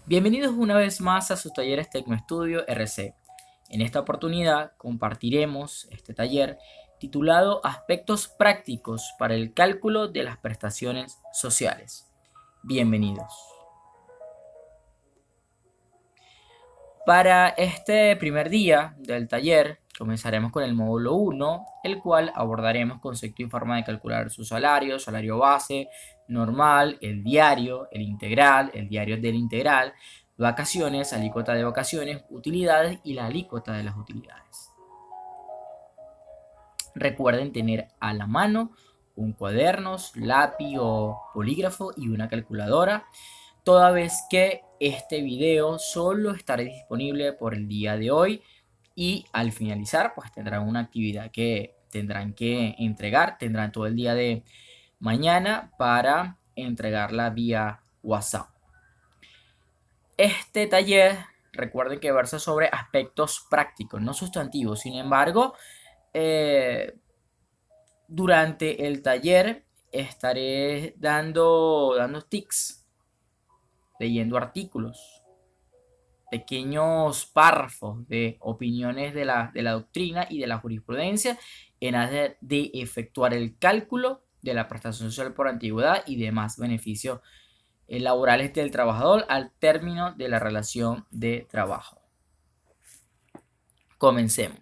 Bienvenidos una vez más a sus talleres Tecnoestudio RC. En esta oportunidad compartiremos este taller titulado Aspectos prácticos para el cálculo de las prestaciones sociales. Bienvenidos. Para este primer día del taller comenzaremos con el módulo 1, el cual abordaremos concepto y forma de calcular su salario base, normal, el diario del integral, vacaciones, alícuota de vacaciones, utilidades y la alícuota de las utilidades. Recuerden tener a la mano un cuaderno, lápiz o bolígrafo y una calculadora, toda vez que este video solo estará disponible por el día de hoy y al finalizar pues tendrán una actividad que tendrán que entregar, tendrán todo el día de mañana para entregarla vía WhatsApp. Este taller, recuerden que versa sobre aspectos prácticos, no sustantivos. Sin embargo, durante el taller estaré dando tips, leyendo artículos, pequeños párrafos de opiniones de la doctrina y de la jurisprudencia en área de efectuar el cálculo de la prestación social por antigüedad y demás beneficios laborales del trabajador al término de la relación de trabajo. Comencemos.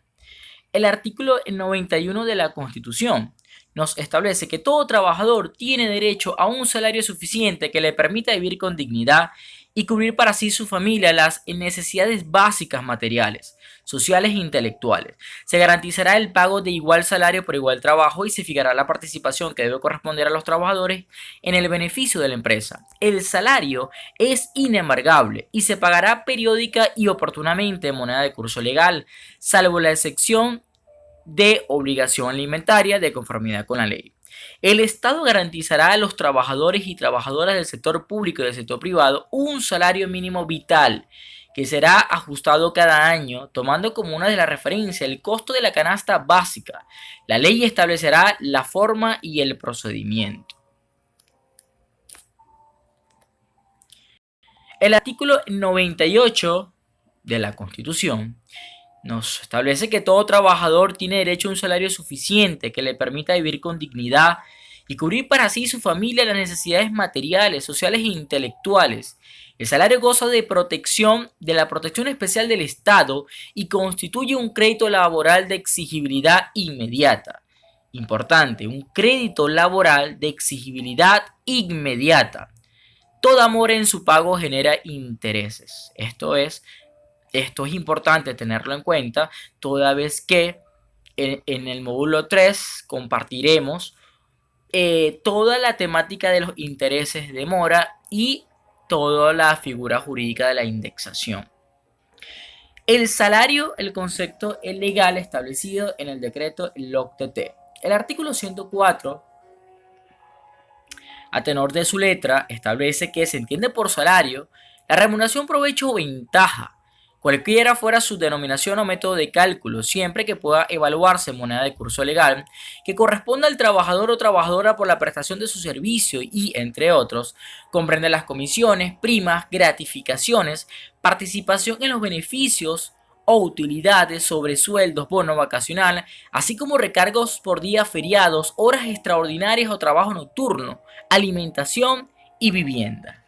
El artículo 91 de la Constitución nos establece que todo trabajador tiene derecho a un salario suficiente que le permita vivir con dignidad y cubrir para sí y su familia las necesidades básicas materiales, sociales e intelectuales. Se garantizará el pago de igual salario por igual trabajo y se fijará la participación que debe corresponder a los trabajadores en el beneficio de la empresa. El salario es inembargable y se pagará periódica y oportunamente en moneda de curso legal, salvo la excepción de obligación alimentaria de conformidad con la ley. El Estado garantizará a los trabajadores y trabajadoras del sector público y del sector privado un salario mínimo vital que será ajustado cada año, tomando como una de las referencias el costo de la canasta básica. La ley establecerá la forma y el procedimiento. El artículo 98 de la Constitución nos establece que todo trabajador tiene derecho a un salario suficiente que le permita vivir con dignidad y cubrir para sí y su familia las necesidades materiales, sociales e intelectuales. El salario goza de la protección especial del Estado y constituye un crédito laboral de exigibilidad inmediata. Importante, un crédito laboral de exigibilidad inmediata. Toda mora en su pago genera intereses. Esto es importante tenerlo en cuenta, toda vez que en el módulo 3 compartiremos toda la temática de los intereses de mora y toda la figura jurídica de la indexación. El salario, el concepto es legal establecido en el decreto LOCTT. El artículo 104, a tenor de su letra, establece que se entiende por salario la remuneración, provecho o ventaja, cualquiera fuera su denominación o método de cálculo, siempre que pueda evaluarse en moneda de curso legal, que corresponda al trabajador o trabajadora por la prestación de su servicio y, entre otros, comprende las comisiones, primas, gratificaciones, participación en los beneficios o utilidades sobre sueldos, bono vacacional, así como recargos por días feriados, horas extraordinarias o trabajo nocturno, alimentación y vivienda.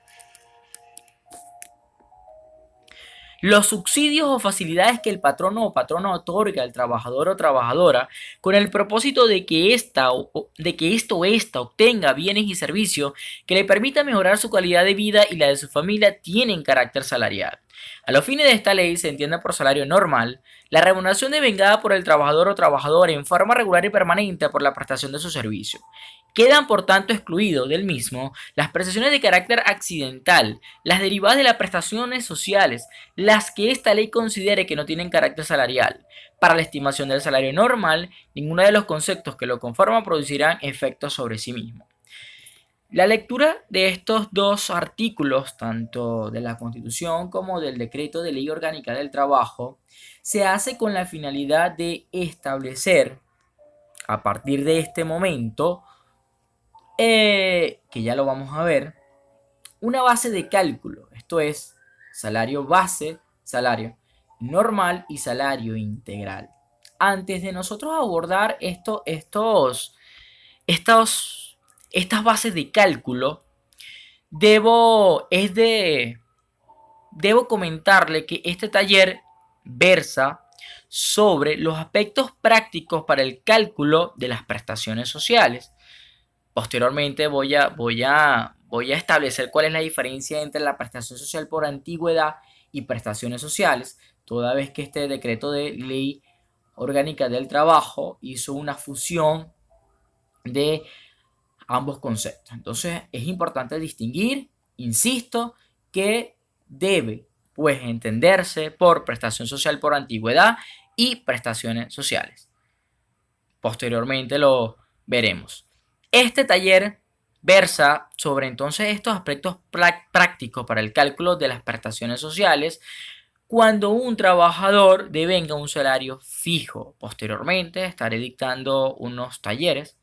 Los subsidios o facilidades que el patrono o patrona otorga al trabajador o trabajadora con el propósito de que ésta obtenga bienes y servicios que le permitan mejorar su calidad de vida y la de su familia tienen carácter salarial. A los fines de esta ley se entiende por salario normal la remuneración devengada por el trabajador o trabajadora en forma regular y permanente por la prestación de su servicio. Quedan por tanto excluidos del mismo las prestaciones de carácter accidental, las derivadas de las prestaciones sociales, las que esta ley considere que no tienen carácter salarial. Para la estimación del salario normal, ninguno de los conceptos que lo conforman producirán efectos sobre sí mismo. La lectura de estos dos artículos, tanto de la Constitución como del Decreto de Ley Orgánica del Trabajo, se hace con la finalidad de establecer, a partir de este momento, que ya lo vamos a ver, una base de cálculo, esto es, salario base, salario normal y salario integral. Antes de nosotros abordar estas bases de cálculo, debo comentarle que este taller versa sobre los aspectos prácticos para el cálculo de las prestaciones sociales. Posteriormente voy a establecer cuál es la diferencia entre la prestación social por antigüedad y prestaciones sociales, toda vez que este decreto de ley orgánica del trabajo hizo una fusión de ambos conceptos. Entonces es importante distinguir, insisto, que debe pues entenderse por prestación social por antigüedad y prestaciones sociales. Posteriormente lo veremos. Este taller versa sobre entonces estos aspectos prácticos para el cálculo de las prestaciones sociales cuando un trabajador devenga un salario fijo. Posteriormente estaré dictando unos talleres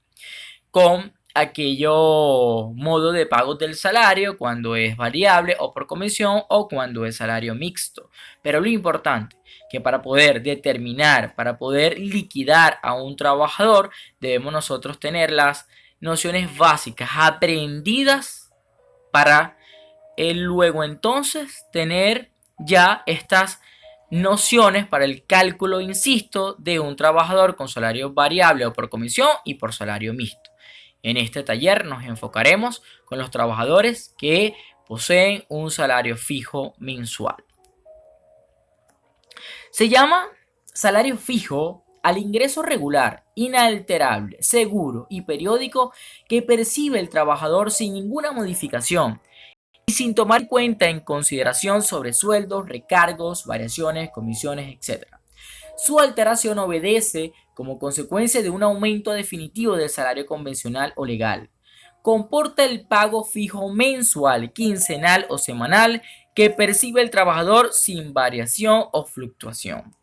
con aquello modo de pago del salario cuando es variable o por comisión o cuando es salario mixto. Pero lo importante que para poder determinar, para poder liquidar a un trabajador, debemos nosotros tener las nociones básicas aprendidas para luego entonces tener ya estas nociones para el cálculo, insisto, de un trabajador con salario variable o por comisión y por salario mixto. En este taller nos enfocaremos con los trabajadores que poseen un salario fijo mensual. Se llama salario fijo al ingreso regular, inalterable, seguro y periódico que percibe el trabajador sin ninguna modificación y sin tomar en consideración sobresueldos, recargos, variaciones, comisiones, etc. Su alteración obedece como consecuencia de un aumento definitivo del salario convencional o legal. Comporta el pago fijo mensual, quincenal o semanal que percibe el trabajador sin variación o fluctuación.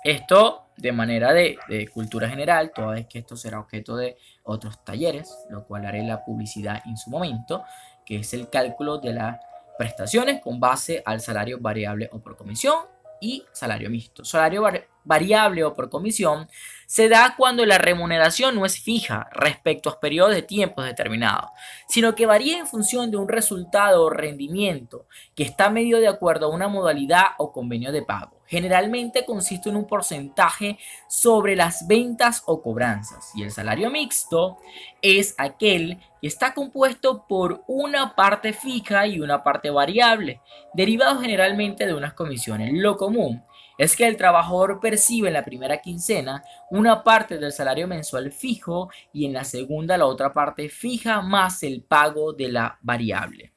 Esto de manera de cultura general, toda vez que esto será objeto de otros talleres, lo cual haré la publicidad en su momento, que es el cálculo de las prestaciones con base al salario variable o por comisión y salario mixto. Salario variable o por comisión se da cuando la remuneración no es fija respecto a periodos de tiempo determinados, sino que varía en función de un resultado o rendimiento que está medio de acuerdo a una modalidad o convenio de pago. Generalmente consiste en un porcentaje sobre las ventas o cobranzas, y el salario mixto es aquel que está compuesto por una parte fija y una parte variable, derivado generalmente de unas comisiones. Lo común es que el trabajador percibe en la primera quincena una parte del salario mensual fijo y en la segunda la otra parte fija más el pago de la variable.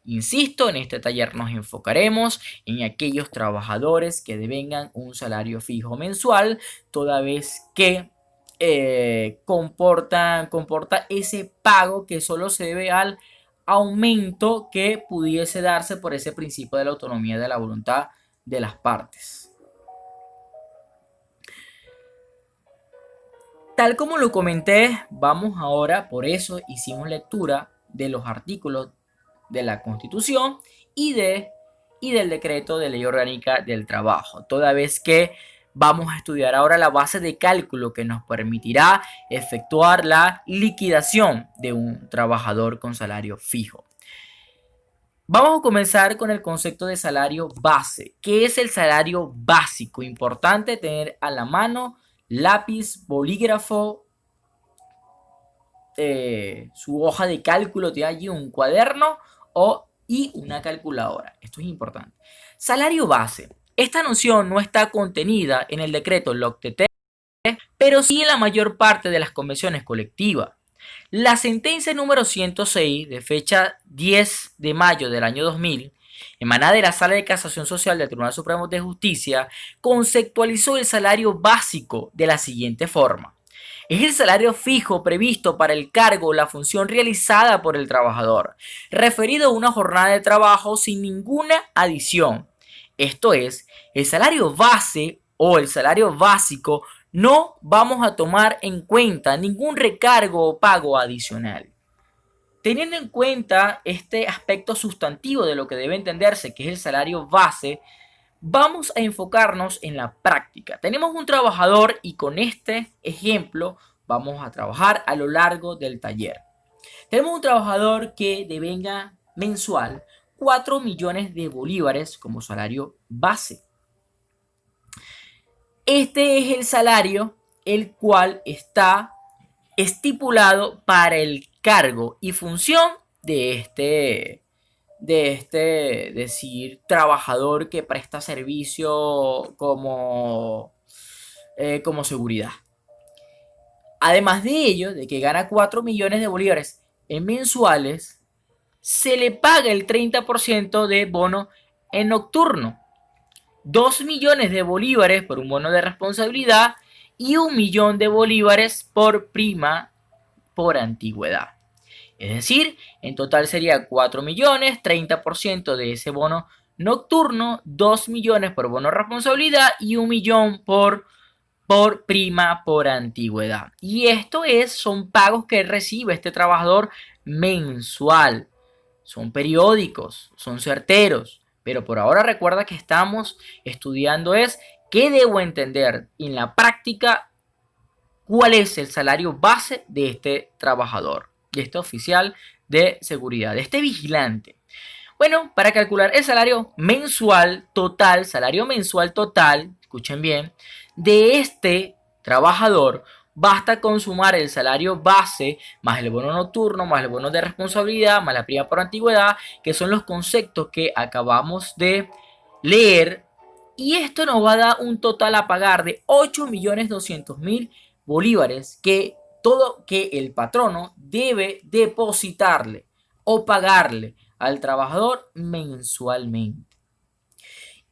Insisto, en este taller nos enfocaremos en aquellos trabajadores que devengan un salario fijo mensual, toda vez que comporta ese pago que solo se debe al aumento que pudiese darse por ese principio de la autonomía de la voluntad de las partes. Tal como lo comenté, vamos ahora, por eso hicimos lectura de los artículos de la Constitución y del decreto de ley orgánica del trabajo, toda vez que vamos a estudiar ahora la base de cálculo que nos permitirá efectuar la liquidación de un trabajador con salario fijo. Vamos a comenzar con el concepto de salario base. ¿Qué es el salario básico? Importante tener a la mano lápiz, bolígrafo, su hoja de cálculo, tiene allí un cuaderno y una calculadora. Esto es importante. Salario base. Esta noción no está contenida en el decreto LOCTET, pero sí en la mayor parte de las convenciones colectivas. La sentencia número 106 de fecha 10 de mayo del año 2000, emanada de la Sala de Casación Social del Tribunal Supremo de Justicia, conceptualizó el salario básico de la siguiente forma. Es el salario fijo previsto para el cargo o la función realizada por el trabajador, referido a una jornada de trabajo sin ninguna adición. Esto es, el salario base o el salario básico no vamos a tomar en cuenta ningún recargo o pago adicional. Teniendo en cuenta este aspecto sustantivo de lo que debe entenderse, que es el salario base, vamos a enfocarnos en la práctica. Tenemos un trabajador y con este ejemplo vamos a trabajar a lo largo del taller. Tenemos un trabajador que devenga mensual 4 millones de bolívares como salario base. Este es el salario el cual está estipulado para el cargo y función decir, trabajador que presta servicio como seguridad. Además de ello, de que gana 4 millones de bolívares en mensuales, se le paga el 30% de bono en nocturno, 2 millones de bolívares por un bono de responsabilidad y 1 millón de bolívares por prima por antigüedad. Es decir, en total sería 4 millones, 30% de ese bono nocturno, 2 millones por bono de responsabilidad y 1 millón por prima por antigüedad. Y son pagos que recibe este trabajador mensual. Son periódicos, son certeros. Pero por ahora recuerda que estamos estudiando qué debo entender en la práctica, cuál es el salario base de este trabajador, de este oficial de seguridad, de este vigilante. Bueno, para calcular el salario mensual total, escuchen bien, de este trabajador, basta con sumar el salario base más el bono nocturno, más el bono de responsabilidad, más la prima por antigüedad, que son los conceptos que acabamos de leer. Y esto nos va a dar un total a pagar de 8.200.000 bolívares que el patrono debe depositarle o pagarle al trabajador mensualmente.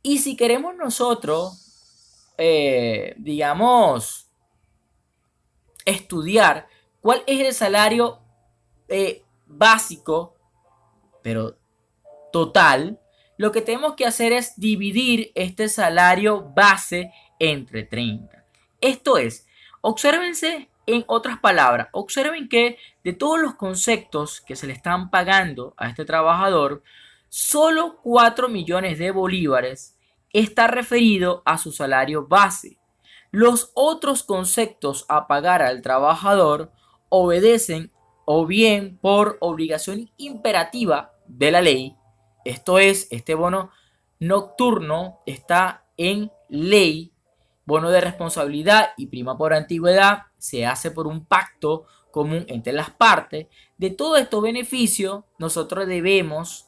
Y si queremos nosotros, estudiar cuál es el salario básico, pero total, lo que tenemos que hacer es dividir este salario base entre 30. Esto es, obsérvense en otras palabras, observen que de todos los conceptos que se le están pagando a este trabajador, solo 4 millones de bolívares está referido a su salario base. Los otros conceptos a pagar al trabajador obedecen o bien por obligación imperativa de la ley. Esto es, este bono nocturno está en ley. Bono de responsabilidad y prima por antigüedad se hace por un pacto común entre las partes. De todos estos beneficios, nosotros debemos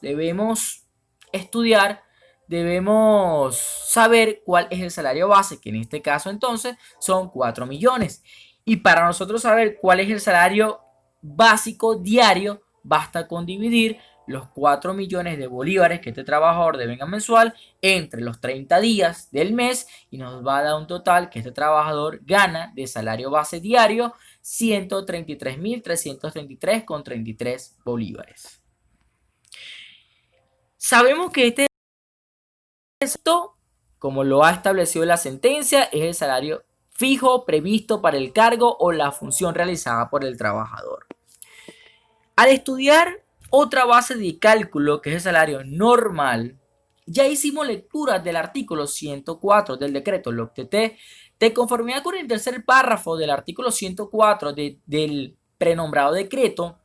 estudiar, debemos saber cuál es el salario base, que en este caso entonces son 4 millones. Y para nosotros saber cuál es el salario básico diario, basta con dividir los 4 millones de bolívares que este trabajador devenga mensual entre los 30 días del mes y nos va a dar un total que este trabajador gana de salario base diario 133.333,33 bolívares. Sabemos que esto, como lo ha establecido la sentencia, es el salario fijo previsto para el cargo o la función realizada por el trabajador. Al estudiar otra base de cálculo, que es el salario normal, ya hicimos lectura del artículo 104 del decreto LOCTT, de conformidad con el tercer párrafo del artículo 104 del prenombrado decreto.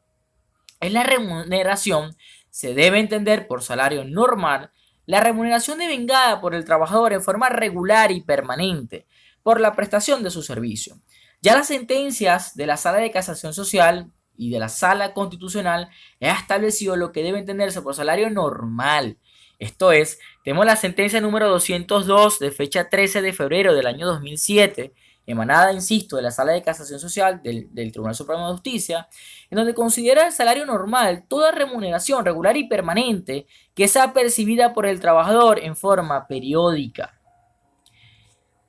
En la remuneración se debe entender por salario normal la remuneración devengada por el trabajador en forma regular y permanente por la prestación de su servicio. Ya las sentencias de la Sala de Casación Social y de la Sala Constitucional ha establecido lo que debe entenderse por salario normal. Esto es, tenemos la sentencia número 202 de fecha 13 de febrero del año 2007, emanada, insisto, de la Sala de Casación Social del Tribunal Supremo de Justicia, en donde considera el salario normal toda remuneración regular y permanente que sea percibida por el trabajador en forma periódica.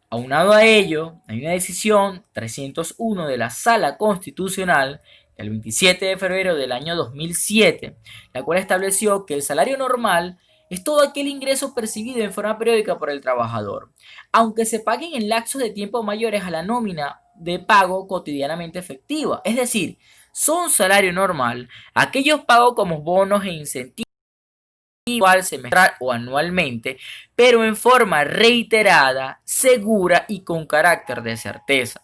Aunado a ello, hay una decisión 301 de la Sala Constitucional del 27 de febrero del año 2007, la cual estableció que el salario normal es todo aquel ingreso percibido en forma periódica por el trabajador, aunque se paguen en lapsos de tiempo mayores a la nómina de pago cotidianamente efectiva. Es decir, son salario normal aquellos pagos como bonos e incentivos semestral o anualmente, pero en forma reiterada, segura y con carácter de certeza.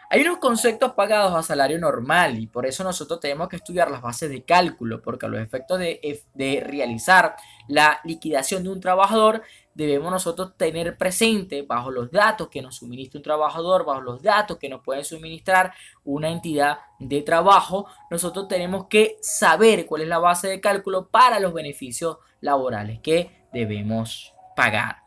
Hay unos conceptos pagados a salario normal y por eso nosotros tenemos que estudiar las bases de cálculo, porque a los efectos de realizar la liquidación de un trabajador, debemos nosotros tener presente bajo los datos que nos suministra un trabajador, bajo los datos que nos pueden suministrar una entidad de trabajo, nosotros tenemos que saber cuál es la base de cálculo para los beneficios laborales que debemos pagar.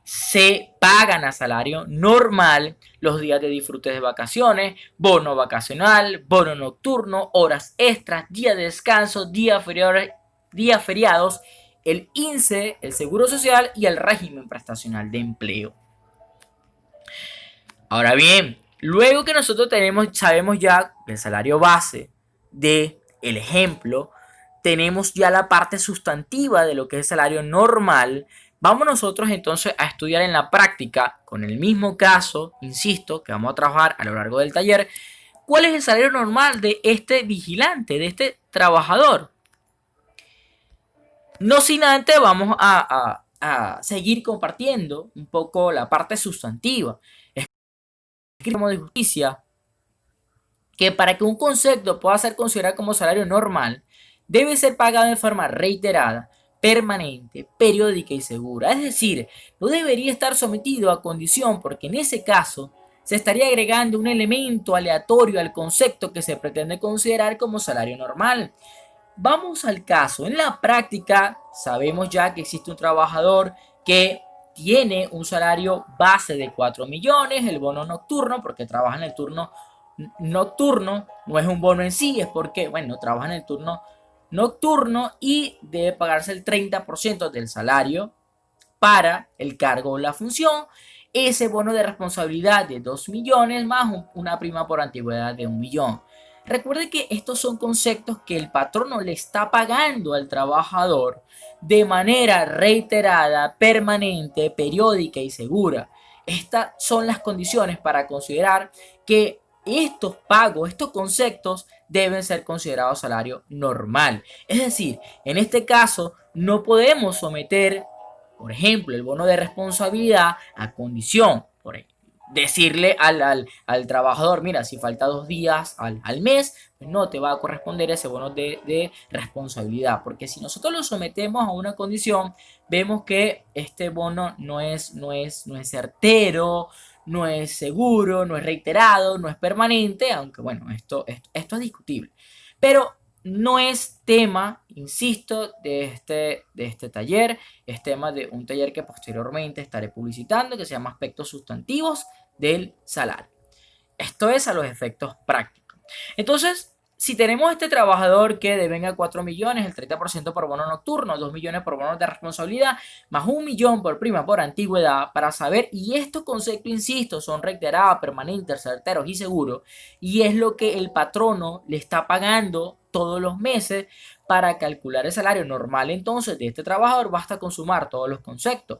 Se pagan a salario normal los días de disfrute de vacaciones, bono vacacional, bono nocturno, horas extras, día de descanso, día feriados, el INSEE, el Seguro Social y el régimen prestacional de empleo. Ahora bien, luego que nosotros sabemos ya el salario base de el ejemplo, tenemos ya la parte sustantiva de lo que es el salario normal. Vamos nosotros entonces a estudiar en la práctica, con el mismo caso, insisto, que vamos a trabajar a lo largo del taller, cuál es el salario normal de este vigilante, de este trabajador. No sin antes vamos a seguir compartiendo un poco la parte sustantiva. Escribimos de justicia que para que un concepto pueda ser considerado como salario normal, debe ser pagado en forma reiterada, permanente, periódica y segura. Es decir, no debería estar sometido a condición porque en ese caso se estaría agregando un elemento aleatorio al concepto que se pretende considerar como salario normal. Vamos al caso. En la práctica sabemos ya que existe un trabajador que tiene un salario base de 4 millones, el bono nocturno, porque trabaja en el turno nocturno, no es un bono en sí, es porque, bueno, trabaja en el turno nocturno y debe pagarse el 30% del salario para el cargo o la función. Ese bono de responsabilidad de 2 millones más una prima por antigüedad de 1 millón. Recuerde que estos son conceptos que el patrono le está pagando al trabajador de manera reiterada, permanente, periódica y segura. Estas son las condiciones para considerar que estos pagos, estos conceptos deben ser considerados salario normal. Es decir, en este caso no podemos someter, por ejemplo, el bono de responsabilidad a condición. Por ejemplo, decirle al trabajador, mira, si falta 2 días al mes, pues no te va a corresponder ese bono de responsabilidad. Porque si nosotros lo sometemos a una condición, vemos que este bono no es certero, no es seguro, no es reiterado, no es permanente, aunque bueno, esto es discutible. Pero no es tema, insisto, de este taller, es tema de un taller que posteriormente estaré publicitando, que se llama Aspectos Sustantivos del Salario. Esto es a los efectos prácticos. Entonces, si tenemos este trabajador que devenga 4 millones, el 30% por bono nocturno, 2 millones por bono de responsabilidad, más 1 millón por prima por antigüedad, para saber, y estos conceptos, insisto, son reiterados, permanentes, certeros y seguros, y es lo que el patrono le está pagando todos los meses para calcular el salario normal. Entonces, de este trabajador basta con sumar todos los conceptos.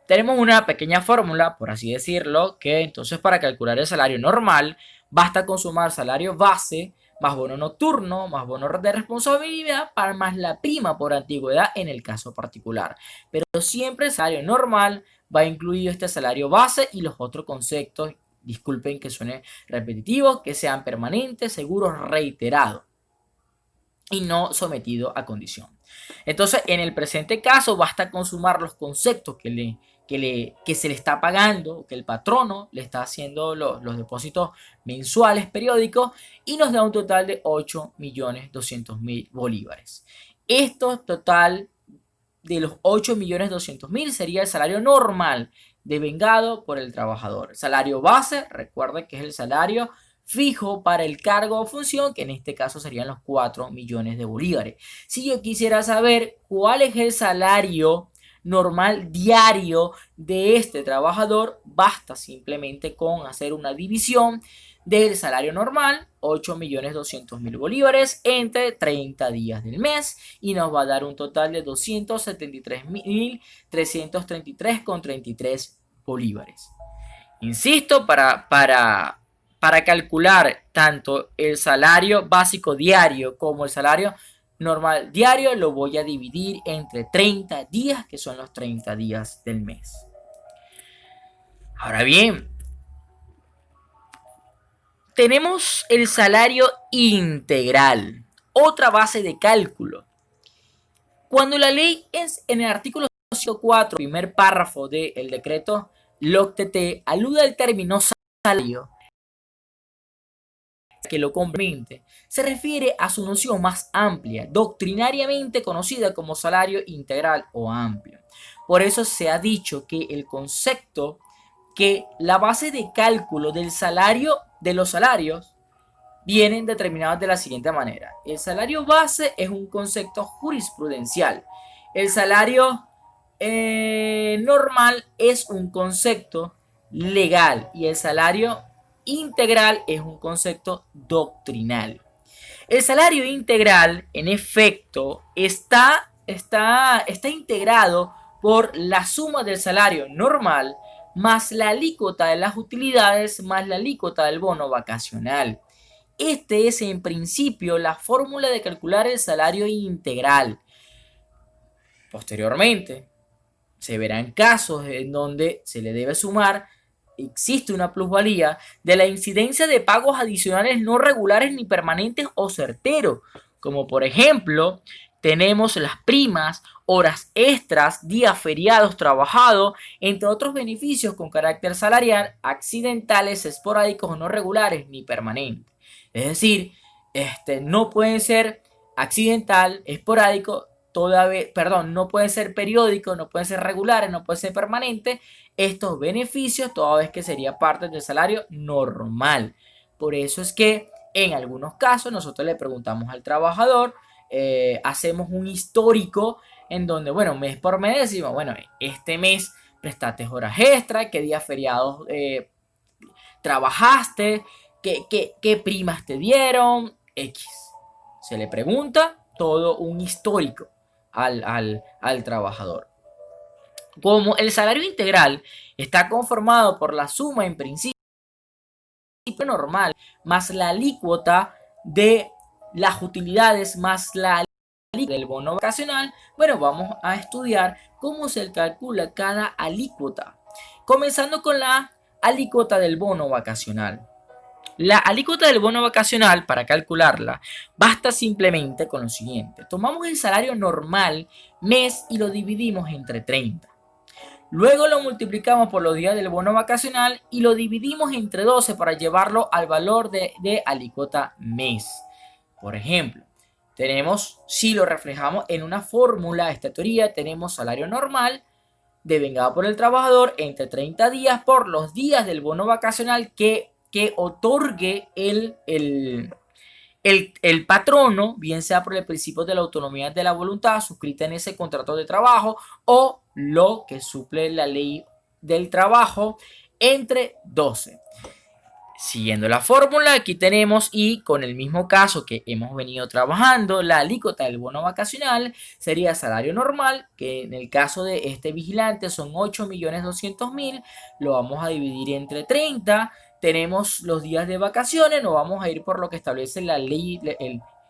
Tenemos una pequeña fórmula, por así decirlo, que entonces para calcular el salario normal basta con sumar salario base más bono nocturno, más bono de responsabilidad, para más la prima por antigüedad en el caso particular. Pero siempre el salario normal va incluido este salario base y los otros conceptos, disculpen que suene repetitivo, que sean permanentes, seguros, reiterados y no sometido a condición. Entonces, en el presente caso, basta con sumar los conceptos que se le está pagando, que el patrono le está haciendo los depósitos mensuales periódicos y nos da un total de 8.200.000 bolívares. Esto total de los 8.200.000 sería el salario normal devengado por el trabajador. Salario base, recuerden que es el salario fijo para el cargo o función, que en este caso serían los 4 millones de bolívares. Si yo quisiera saber cuál es el salario normal diario de este trabajador, basta simplemente con hacer una división del salario normal, 8.200.000 bolívares, entre 30 días del mes y nos va a dar un total de 273.333,33 bolívares. Insisto, para para calcular tanto el salario básico diario como el salario normal diario, lo voy a dividir entre 30 días, que son los 30 días del mes. Ahora bien, tenemos el salario integral, otra base de cálculo. Cuando la ley en el artículo 104, primer párrafo del decreto LOCTT, alude al término salario, que lo complemente, se refiere a su noción más amplia, doctrinariamente conocida como salario integral o amplio. Por eso se ha dicho que el concepto, que la base de cálculo del salario, de los salarios, vienen determinados de la siguiente manera. El salario base es un concepto jurisprudencial. El salario normal es un concepto legal y el salario integral es un concepto doctrinal. El salario integral, en efecto, está integrado por la suma del salario normal más la alícuota de las utilidades más la alícuota del bono vacacional. Este es en principio la fórmula de calcular el salario integral. Posteriormente, se verán casos en donde se le debe sumar, existe una plusvalía de la incidencia de pagos adicionales no regulares ni permanentes o certeros, como por ejemplo tenemos las primas, horas extras, días feriados trabajados, entre otros beneficios con carácter salarial, accidentales, esporádicos o no regulares ni permanentes. Es decir, no pueden ser accidental, esporádico, no pueden ser periódicos, no pueden ser regulares, no pueden ser permanentes estos beneficios, toda vez que sería parte del salario normal. Por eso es que en algunos casos nosotros le preguntamos al trabajador, hacemos un histórico en donde, bueno, mes por mes decimos, bueno, este mes prestaste horas extra, qué días feriados trabajaste, qué primas te dieron, X. Se le pregunta todo un histórico al trabajador. Como el salario integral está conformado por la suma en principio normal más la alícuota de las utilidades más la alícuota del bono vacacional, bueno, vamos a estudiar cómo se calcula cada alícuota. Comenzando con la alícuota del bono vacacional. La alícuota del bono vacacional, para calcularla, basta simplemente con lo siguiente. Tomamos el salario normal mes y lo dividimos entre 30. Luego lo multiplicamos por los días del bono vacacional y lo dividimos entre 12 para llevarlo al valor de alícuota mes. Por ejemplo, si lo reflejamos en una fórmula, esta teoría, tenemos salario normal devengado por el trabajador entre 30 días por los días del bono vacacional que otorgue el patrono, bien sea por el principio de la autonomía de la voluntad suscrita en ese contrato de trabajo o lo que suple la ley del trabajo entre 12. Siguiendo la fórmula, aquí tenemos y con el mismo caso que hemos venido trabajando, la alícuota del bono vacacional sería salario normal, que en el caso de este vigilante son 8.200.000, lo vamos a dividir entre 30. Tenemos los días de vacaciones, nos vamos a ir por lo que establece la ley,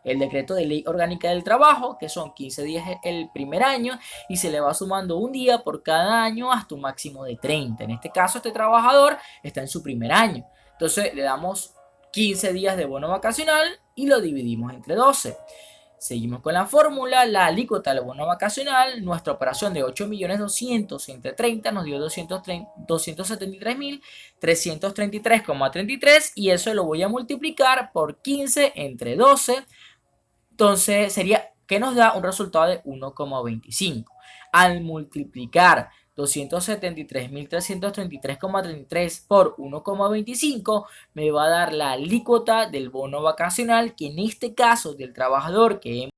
el decreto de ley orgánica del trabajo, que son 15 días el primer año y se le va sumando un día por cada año hasta un máximo de 30. En este caso, este trabajador está en su primer año. Entonces le damos 15 días de bono vacacional y lo dividimos entre 12. Seguimos con la fórmula, la alícuota del bono vacacional, nuestra operación de 8.200.000 entre 30 nos dio 273.333,33 y eso lo voy a multiplicar por 15 entre 12. Entonces sería que nos da un resultado de 1,25. Al multiplicar 273.333,33 por 1,25 me va a dar la alícuota del bono vacacional, que en este caso del trabajador que hemos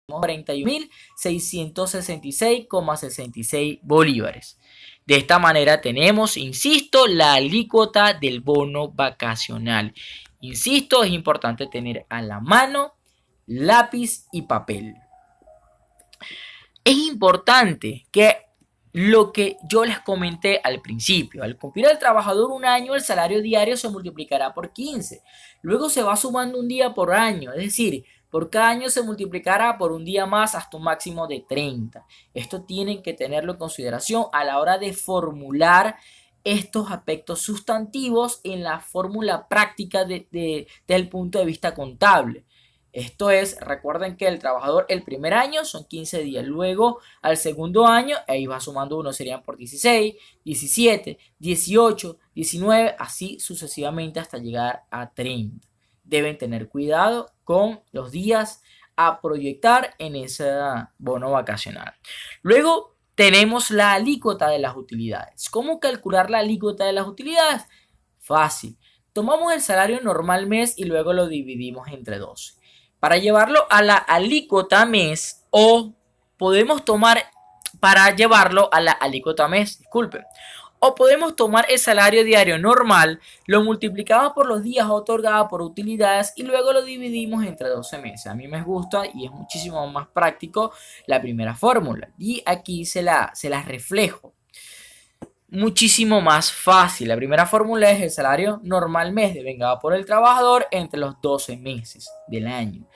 41.666,66 bolívares. De esta manera tenemos, insisto, la alícuota del bono vacacional. Insisto, es importante tener a la mano lápiz y papel. Es importante que lo que yo les comenté al principio. Al cumplir el trabajador un año, el salario diario se multiplicará por 15. Luego se va sumando un día por año, es decir, por cada año se multiplicará por un día más hasta un máximo de 30. Esto tienen que tenerlo en consideración a la hora de formular estos aspectos sustantivos en la fórmula práctica desde el punto de vista contable. Esto es, recuerden que el trabajador el primer año son 15 días, luego al segundo año, ahí va sumando uno, serían por 16, 17, 18, 19, así sucesivamente hasta llegar a 30. Deben tener cuidado con los días a proyectar en ese bono vacacional. Luego tenemos la alícuota de las utilidades. ¿Cómo calcular la alícuota de las utilidades? Fácil. Tomamos el salario normal mes y luego lo dividimos entre 12. Para llevarlo a la alícuota mes o podemos tomar para llevarlo a la alícuota mes, disculpen. O podemos tomar el salario diario normal, lo multiplicamos por los días otorgados por utilidades y luego lo dividimos entre 12 meses. A mí me gusta y es muchísimo más práctico la primera fórmula. Y aquí se las reflejo. Muchísimo más fácil. La primera fórmula es el salario normal mes devengado por el trabajador entre los 12 meses del año.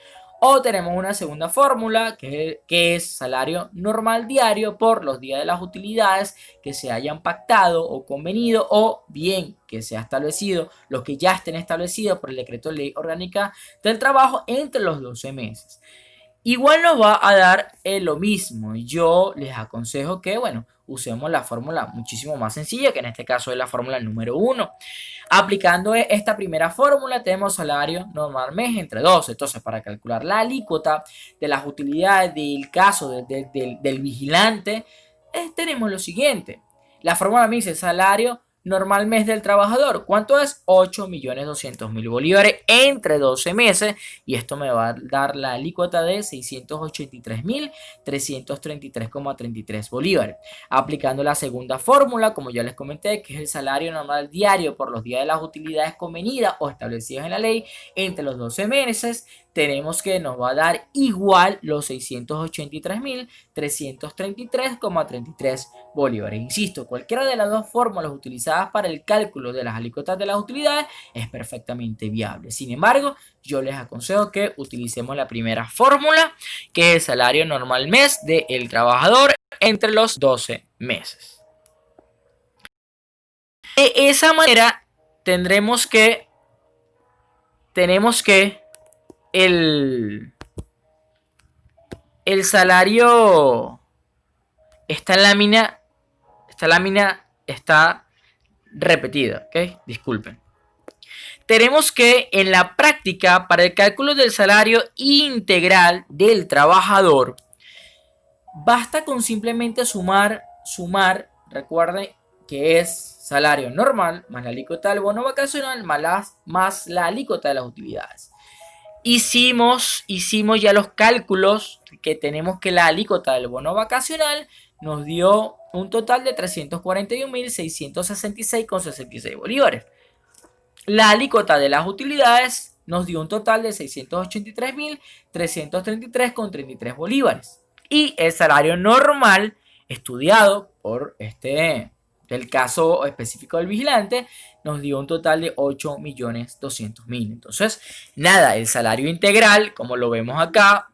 O tenemos una segunda fórmula que es salario normal diario por los días de las utilidades que se hayan pactado o convenido o bien que se ha establecido, los que ya estén establecidos por el decreto de ley orgánica del trabajo entre los 12 meses. Igual nos va a dar lo mismo. Yo les aconsejo que, bueno, usemos la fórmula muchísimo más sencilla, que en este caso es la fórmula número 1. Aplicando esta primera fórmula, tenemos salario normal mes entre 12. Entonces, para calcular la alícuota de las utilidades del caso del vigilante, tenemos lo siguiente. La fórmula me dice salario normal mes del trabajador. ¿Cuánto es? 8.200.000 bolívares entre 12 meses. Y esto me va a dar la alícuota de 683.333,33 bolívares. Aplicando la segunda fórmula, como ya les comenté, que es el salario normal diario por los días de las utilidades convenidas o establecidas en la ley entre los 12 meses, tenemos que nos va a dar igual los 683.333,33 bolívares. Insisto, cualquiera de las dos fórmulas utilizadas para el cálculo de las alícuotas de las utilidades es perfectamente viable. Sin embargo, yo les aconsejo que utilicemos la primera fórmula, que es el salario normal mes del trabajador entre los 12 meses. De esa manera tenemos que el salario, esta lámina está repetida, ¿ok? Disculpen. Tenemos que en la práctica, para el cálculo del salario integral del trabajador, basta con simplemente sumar, recuerden que es salario normal más la alícuota del bono vacacional más la alícuota de las utilidades. Hicimos ya los cálculos que tenemos que la alícuota del bono vacacional nos dio un total de 341.666,66 bolívares. La alícuota de las utilidades nos dio un total de 683.333,33 bolívares. Y el salario normal estudiado por el caso específico del vigilante nos dio un total de 8.200.000. Entonces, nada, el salario integral, como lo vemos acá,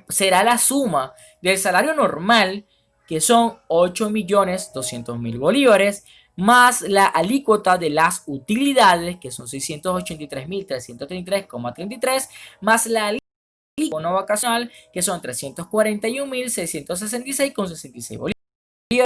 será la suma del salario normal, que son 8.200.000 bolívares, más la alícuota de las utilidades, que son 683.333,33, más la alícuota del bono vacacional, que son 341.666,66 bolívares.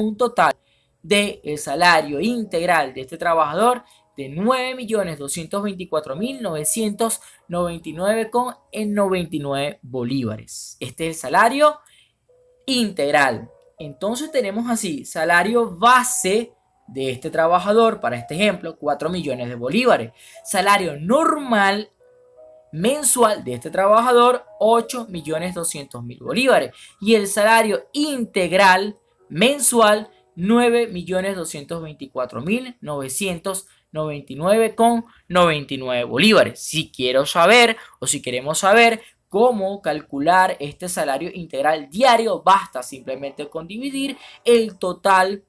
Un total del salario integral de este trabajador de 9.224.999,99 bolívares. Este es el salario integral. Entonces tenemos así, salario base de este trabajador, para este ejemplo, 4 millones de bolívares. Salario normal mensual de este trabajador, 8.200.000 bolívares. Y el salario integral mensual, 9.224.999,99 bolívares. Si quiero saber o si queremos saber cómo calcular este salario integral diario. Basta simplemente con dividir el total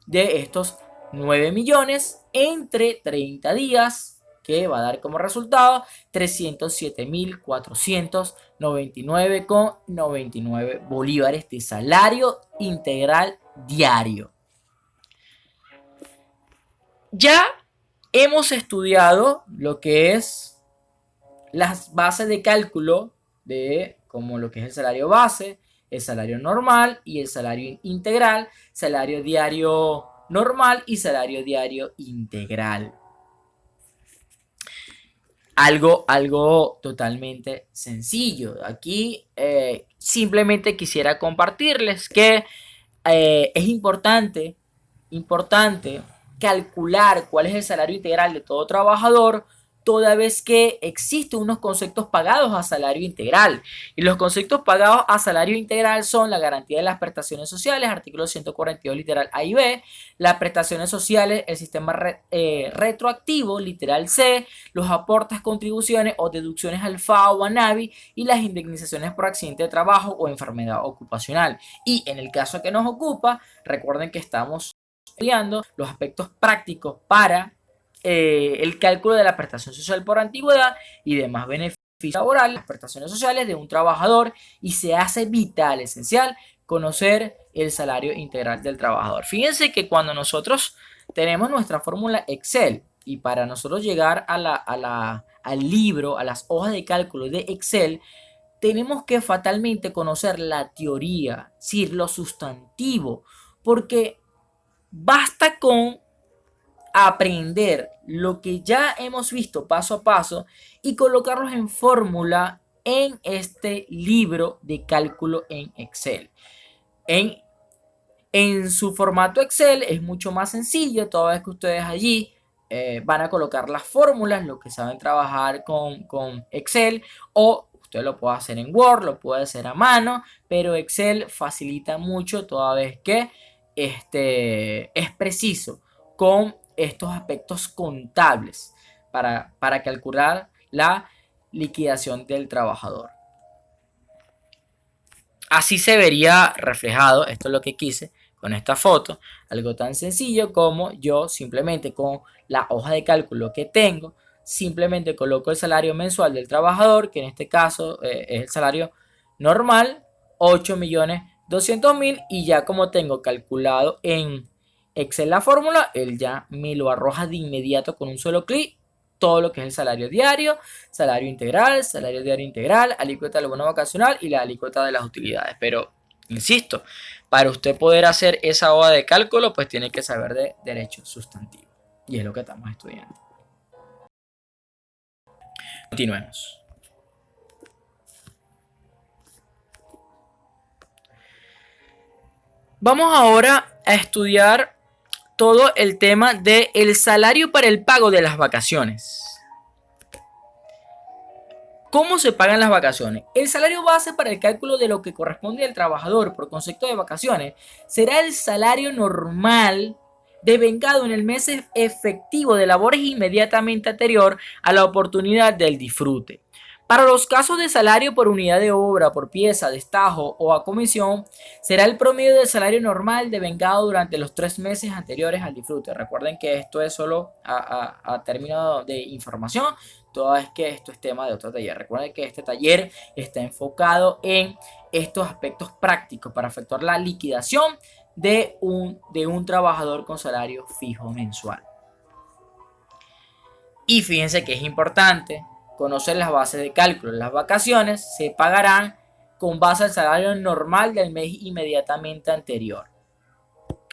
de estos 9 millones entre 30 días, que va a dar como resultado 307.499,99 bolívares de salario integral diario. Ya hemos estudiado lo que es las bases de cálculo de como lo que es el salario base, el salario normal y el salario integral, salario diario normal y salario diario integral. Algo totalmente sencillo. Aquí simplemente quisiera compartirles que es importante calcular cuál es el salario integral de todo trabajador, toda vez que existen unos conceptos pagados a salario integral. Y los conceptos pagados a salario integral son la garantía de las prestaciones sociales, artículo 142, literal A y B, las prestaciones sociales, el sistema retroactivo, literal C, los aportes, contribuciones o deducciones al FAO o a NAVI y las indemnizaciones por accidente de trabajo o enfermedad ocupacional. Y en el caso que nos ocupa, recuerden que estamos estudiando los aspectos prácticos para el cálculo de la prestación social por antigüedad y demás beneficios laborales, las prestaciones sociales de un trabajador, y se hace vital, esencial, conocer el salario integral del trabajador. Fíjense que cuando nosotros tenemos nuestra fórmula Excel y para nosotros llegar al libro, a las hojas de cálculo de Excel, tenemos que fatalmente conocer la teoría, es decir, lo sustantivo, porque basta con aprender lo que ya hemos visto paso a paso y colocarlos en fórmula en este libro de cálculo en Excel. En su formato Excel es mucho más sencillo, toda vez que ustedes allí van a colocar las fórmulas, lo que saben trabajar con Excel, o usted lo puede hacer en Word, lo puede hacer a mano, pero Excel facilita mucho toda vez que es preciso con estos aspectos contables para calcular la liquidación del trabajador. Así se vería reflejado, esto es lo que quise con esta foto, algo tan sencillo como yo simplemente con la hoja de cálculo que tengo, simplemente coloco el salario mensual del trabajador, que en este caso es el salario normal, 8.200.000, y ya como tengo calculado en Excel la fórmula, él ya me lo arroja de inmediato con un solo clic, todo lo que es el salario diario, salario diario integral, alícuota del bono vacacional y la alícuota de las utilidades. Pero, insisto, para usted poder hacer esa hoja de cálculo, pues tiene que saber de derecho sustantivo. Y es lo que estamos estudiando. Continuemos. Vamos ahora a estudiar todo el tema del salario para el pago de las vacaciones. ¿Cómo se pagan las vacaciones? El salario base para el cálculo de lo que corresponde al trabajador por concepto de vacaciones será el salario normal devengado en el mes efectivo de labores inmediatamente anterior a la oportunidad del disfrute. Para los casos de salario por unidad de obra, por pieza, destajo o a comisión, será el promedio del salario normal devengado durante los 3 meses anteriores al disfrute. Recuerden que esto es solo a término de información, toda vez que esto es tema de otro taller. Recuerden que este taller está enfocado en estos aspectos prácticos para efectuar la liquidación de un trabajador con salario fijo mensual. Y fíjense que es importante conocer las bases de cálculo. Las vacaciones se pagarán con base al salario normal del mes inmediatamente anterior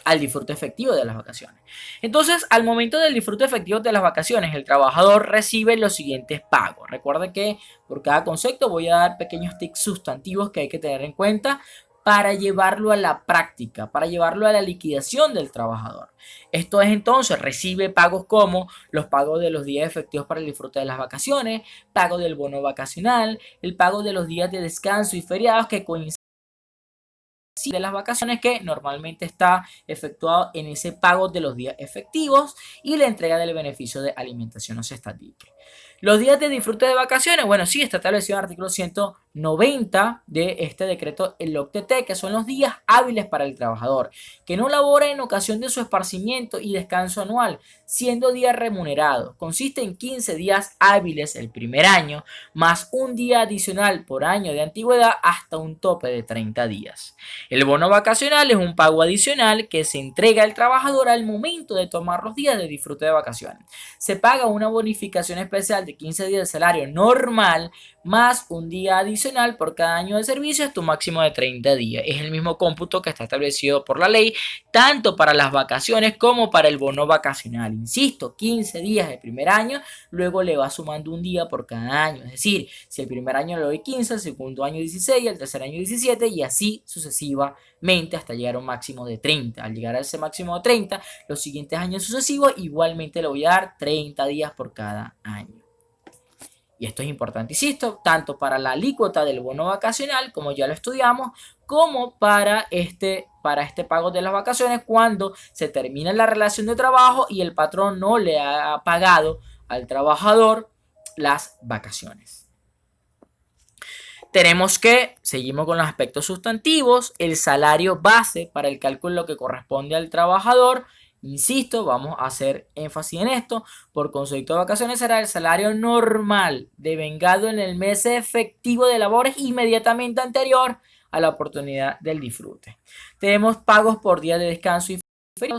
al disfrute efectivo de las vacaciones. Entonces, al momento del disfrute efectivo de las vacaciones, el trabajador recibe los siguientes pagos. Recuerden que por cada concepto voy a dar pequeños tics sustantivos que hay que tener en cuenta para llevarlo a la práctica, para llevarlo a la liquidación del trabajador. Esto es entonces, recibe pagos como los pagos de los días efectivos para el disfrute de las vacaciones, pago del bono vacacional, el pago de los días de descanso y feriados que coinciden de las vacaciones, que normalmente está efectuado en ese pago de los días efectivos, y la entrega del beneficio de alimentación o cesta dique. Los días de disfrute de vacaciones, bueno, sí, está establecido en el artículo 90 de este decreto, el OCTT, que son los días hábiles para el trabajador, que no labora en ocasión de su esparcimiento y descanso anual, siendo día remunerado. Consiste en 15 días hábiles el primer año, más un día adicional por año de antigüedad hasta un tope de 30 días. El bono vacacional es un pago adicional que se entrega al trabajador al momento de tomar los días de disfrute de vacaciones. Se paga una bonificación especial de 15 días de salario normal más un día adicional por cada año de servicio hasta un máximo de 30 días. Es el mismo cómputo que está establecido por la ley, tanto para las vacaciones como para el bono vacacional. Insisto, 15 días el primer año, luego le va sumando un día por cada año. Es decir, si el primer año le doy 15, el segundo año 16, el tercer año 17 y así sucesivamente hasta llegar a un máximo de 30. Al llegar a ese máximo de 30, los siguientes años sucesivos igualmente le voy a dar 30 días por cada año. Y esto es importante, insisto, tanto para la alícuota del bono vacacional, como ya lo estudiamos, como para este pago de las vacaciones cuando se termina la relación de trabajo y el patrón no le ha pagado al trabajador las vacaciones. Tenemos que, seguimos con los aspectos sustantivos, el salario base para el cálculo que corresponde al trabajador. Insisto, vamos a hacer énfasis en esto. Por concepto de vacaciones será el salario normal devengado en el mes efectivo de labores inmediatamente anterior a la oportunidad del disfrute. Tenemos pagos por día de descanso y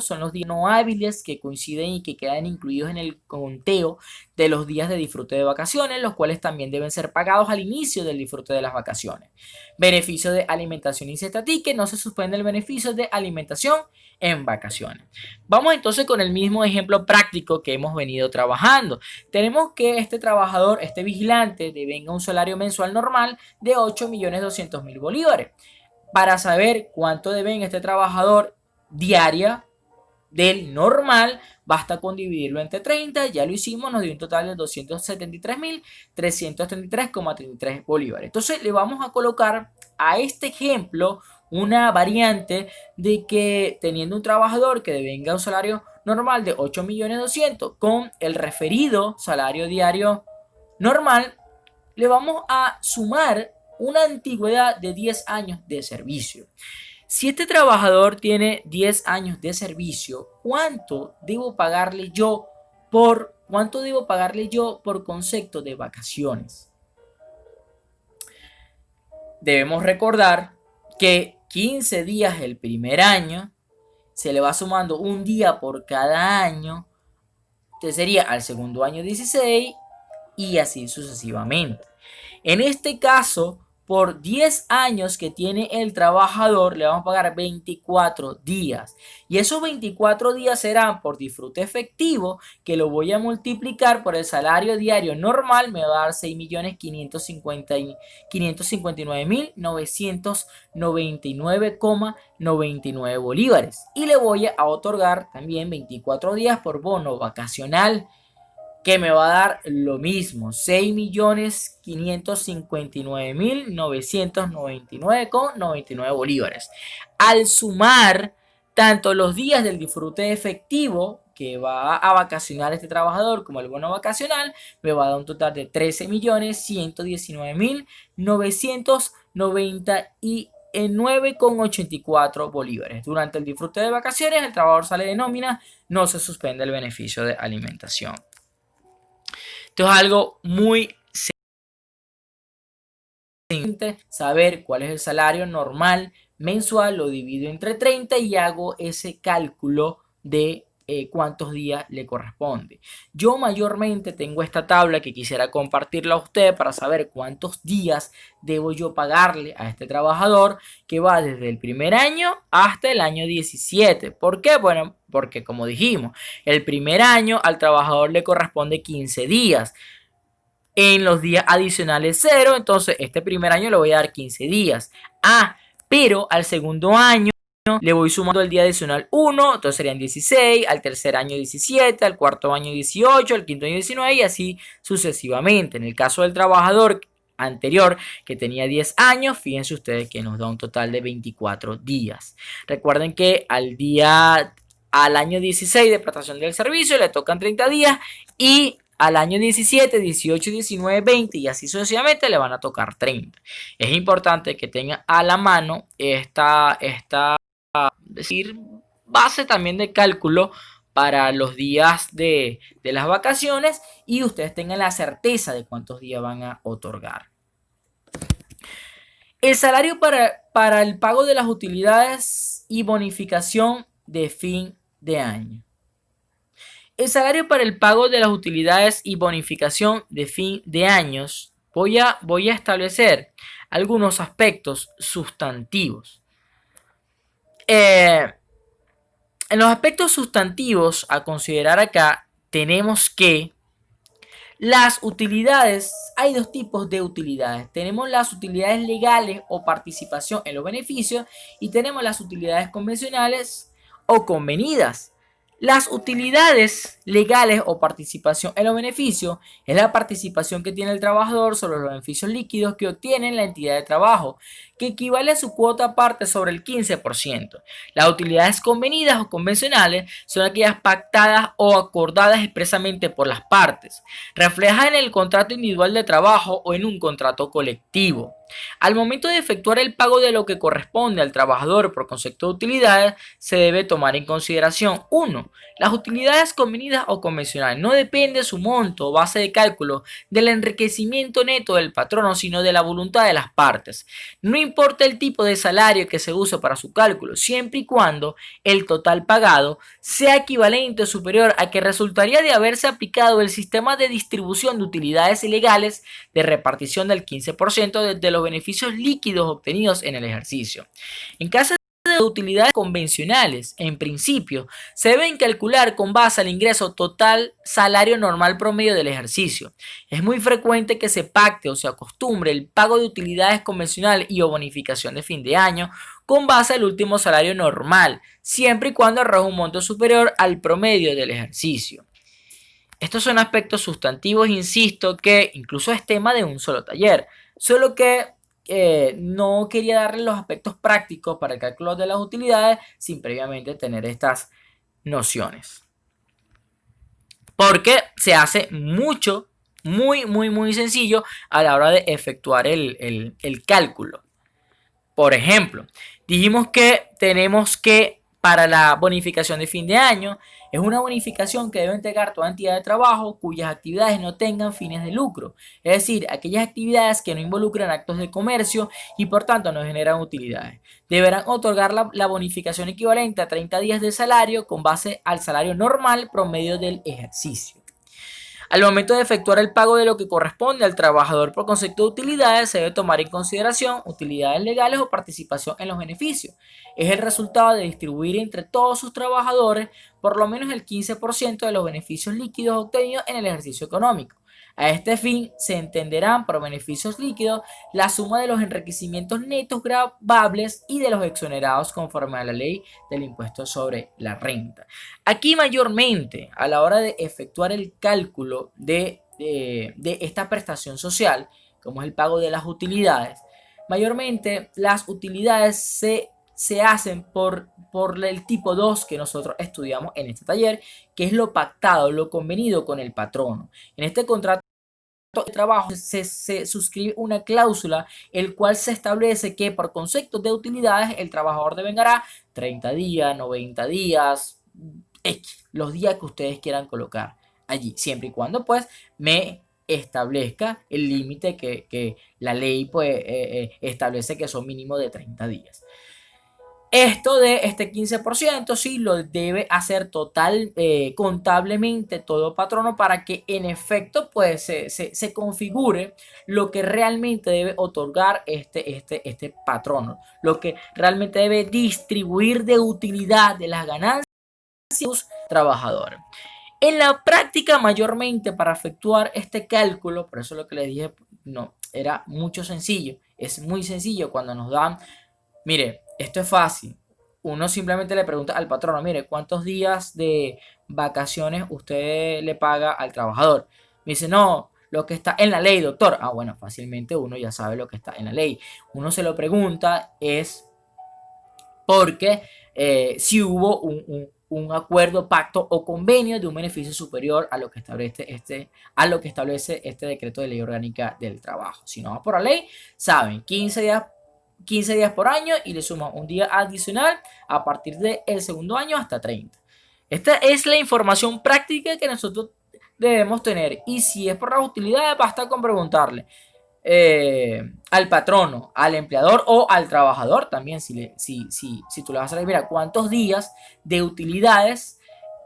son los días no hábiles que coinciden y que quedan incluidos en el conteo de los días de disfrute de vacaciones, los cuales también deben ser pagados al inicio del disfrute de las vacaciones. Beneficio de alimentación y cesta ticket, no se suspende el beneficio de alimentación en vacaciones. Vamos entonces con el mismo ejemplo práctico que hemos venido trabajando. Tenemos que este trabajador, este vigilante, devenga un salario mensual normal de 8.200.000 bolívares. Para saber cuánto deben este trabajador diaria del normal, basta con dividirlo entre 30, ya lo hicimos, nos dio un total de 273.333,33 bolívares. Entonces le vamos a colocar a este ejemplo una variante de que teniendo un trabajador que devenga un salario normal de 8.200.000 con el referido salario diario normal, le vamos a sumar una antigüedad de 10 años de servicio. Si este trabajador tiene 10 años de servicio, ¿cuánto debo pagarle yo por concepto de vacaciones? Debemos recordar que 15 días el primer año, se le va sumando un día por cada año, que sería al segundo año 16 y así sucesivamente. En este caso, por 10 años que tiene el trabajador, le vamos a pagar 24 días. Y esos 24 días serán por disfrute efectivo, que lo voy a multiplicar por el salario diario normal, me va a dar 6.559.999,99 bolívares. Y le voy a otorgar también 24 días por bono vacacional, que me va a dar lo mismo, 6.559.999,99 bolívares. Al sumar tanto los días del disfrute efectivo que va a vacacionar este trabajador como el bono vacacional, me va a dar un total de 13.119.999,84 bolívares. Durante el disfrute de vacaciones, el trabajador sale de nómina, no se suspende el beneficio de alimentación. Esto es algo muy sencillo, saber cuál es el salario normal mensual, lo divido entre 30 y hago ese cálculo de cuántos días le corresponde. Yo mayormente tengo esta tabla que quisiera compartirla a usted para saber cuántos días debo yo pagarle a este trabajador, que va desde el primer año hasta el año 17. ¿Por qué? Bueno, porque como dijimos, el primer año al trabajador le corresponde 15 días. En los días adicionales 0, entonces este primer año le voy a dar 15 días. Pero al segundo año le voy sumando el día adicional 1, entonces serían 16, al tercer año 17, al cuarto año 18, al quinto año 19 y así sucesivamente. En el caso del trabajador anterior que tenía 10 años, fíjense ustedes que nos da un total de 24 días. Recuerden que al año 16 de prestación del servicio le tocan 30 días y al año 17, 18, 19, 20 y así sucesivamente le van a tocar 30. Es importante que tengan a la mano esta decir, base también de cálculo para los días de las vacaciones y ustedes tengan la certeza de cuántos días van a otorgar. El salario para el pago de las utilidades y bonificación de fin de año. El salario para el pago de las utilidades y bonificación de fin de años, voy a establecer algunos aspectos sustantivos. En los aspectos sustantivos a considerar acá tenemos que las utilidades, hay dos tipos de utilidades. Tenemos las utilidades legales o participación en los beneficios y tenemos las utilidades convencionales o convenidas. Las utilidades legales o participación en los beneficios es la participación que tiene el trabajador sobre los beneficios líquidos que obtiene la entidad de trabajo, que equivale a su cuota parte sobre el 15%. Las utilidades convenidas o convencionales son aquellas pactadas o acordadas expresamente por las partes, reflejadas en el contrato individual de trabajo o en un contrato colectivo. Al momento de efectuar el pago de lo que corresponde al trabajador por concepto de utilidades, se debe tomar en consideración 1. Las utilidades convenidas o convencionales. No depende su monto o base de cálculo del enriquecimiento neto del patrono, sino de la voluntad de las partes. No importa el tipo de salario que se use para su cálculo, siempre y cuando el total pagado sea equivalente o superior a que resultaría de haberse aplicado el sistema de distribución de utilidades ilegales de repartición del 15% de los beneficios líquidos obtenidos en el ejercicio. En caso de utilidades convencionales, en principio, se deben calcular con base al ingreso total salario normal promedio del ejercicio. Es muy frecuente que se pacte o se acostumbre el pago de utilidades convencionales y o bonificación de fin de año con base al último salario normal, siempre y cuando arroje un monto superior al promedio del ejercicio. Estos son aspectos sustantivos, insisto, que incluso es tema de un solo taller, solo que no quería darle los aspectos prácticos para el cálculo de las utilidades sin previamente tener estas nociones. Porque se hace muy sencillo a la hora de efectuar el cálculo. Por ejemplo, dijimos que tenemos que para la bonificación de fin de año, es una bonificación que debe entregar toda entidad de trabajo cuyas actividades no tengan fines de lucro, es decir, aquellas actividades que no involucran actos de comercio y por tanto no generan utilidades. Deberán otorgar la bonificación equivalente a 30 días de salario con base al salario normal promedio del ejercicio. Al momento de efectuar el pago de lo que corresponde al trabajador por concepto de utilidades, se debe tomar en consideración utilidades legales o participación en los beneficios. Es el resultado de distribuir entre todos sus trabajadores por lo menos el 15% de los beneficios líquidos obtenidos en el ejercicio económico. A este fin, se entenderán por beneficios líquidos la suma de los enriquecimientos netos gravables y de los exonerados conforme a la ley del impuesto sobre la renta. Aquí mayormente, a la hora de efectuar el cálculo de esta prestación social, como es el pago de las utilidades, mayormente las utilidades se hacen por el tipo 2 que nosotros estudiamos en este taller, que es lo pactado, lo convenido con el patrono. En este contrato de trabajo se suscribe una cláusula el cual se establece que por conceptos de utilidades el trabajador devengará 30 días, 90 días, los días que ustedes quieran colocar allí, siempre y cuando pues me establezca el límite que la ley pues establece que son mínimo de 30 días. Esto de este 15% sí lo debe hacer contablemente todo patrono para que en efecto pues se configure lo que realmente debe otorgar este patrono, lo que realmente debe distribuir de utilidad de las ganancias a sus trabajadores. En la práctica mayormente para efectuar este cálculo, por eso lo que les dije no era mucho sencillo, es muy sencillo cuando nos dan. Mire, esto es fácil. Uno simplemente le pregunta al patrono, mire, ¿cuántos días de vacaciones usted le paga al trabajador? Me dice, no, lo que está en la ley, doctor. Ah, bueno, fácilmente uno ya sabe lo que está en la ley. Uno se lo pregunta es porque si hubo un acuerdo, pacto o convenio de un beneficio superior a lo que establece este decreto de ley orgánica del trabajo. Si no va por la ley, saben, 15 días por año y le suman un día adicional a partir del segundo año hasta 30. Esta es la información práctica que nosotros debemos tener, y si es por las utilidades basta con preguntarle al patrono, al empleador o al trabajador también, si tú le vas a decir, mira, ¿cuántos días de utilidades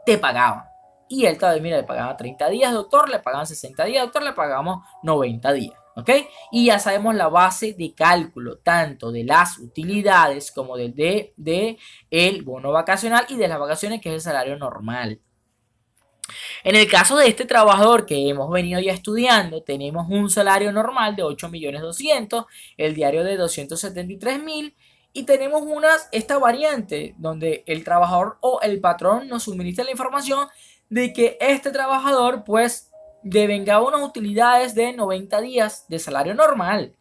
te pagaban? Y él tal vez, mira, le pagaban 30 días, doctor, le pagaban 60 días, doctor, le pagamos 90 días. ¿Ok? Y ya sabemos la base de cálculo tanto de las utilidades como de el bono vacacional y de las vacaciones, que es el salario normal. En el caso de este trabajador que hemos venido ya estudiando, tenemos un salario normal de 8.200.000, el diario de 273.000, y tenemos esta variante donde el trabajador o el patrón nos suministra la información de que este trabajador pues devengaba unas utilidades de 90 días de salario normal.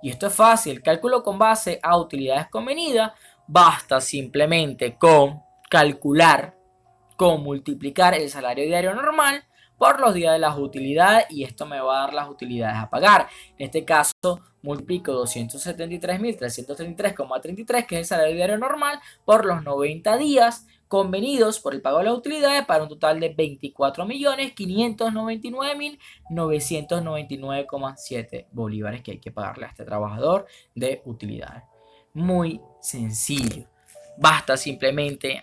Y esto es fácil, cálculo con base a utilidades convenidas, basta simplemente con calcular, con multiplicar el salario diario normal por los días de las utilidades, y esto me va a dar las utilidades a pagar. En este caso multiplico 273.333,33, que es el salario diario normal, por los 90 días convenidos por el pago de las utilidades, para un total de 24.599.999,7 bolívares que hay que pagarle a este trabajador de utilidades. Muy sencillo. Basta simplemente,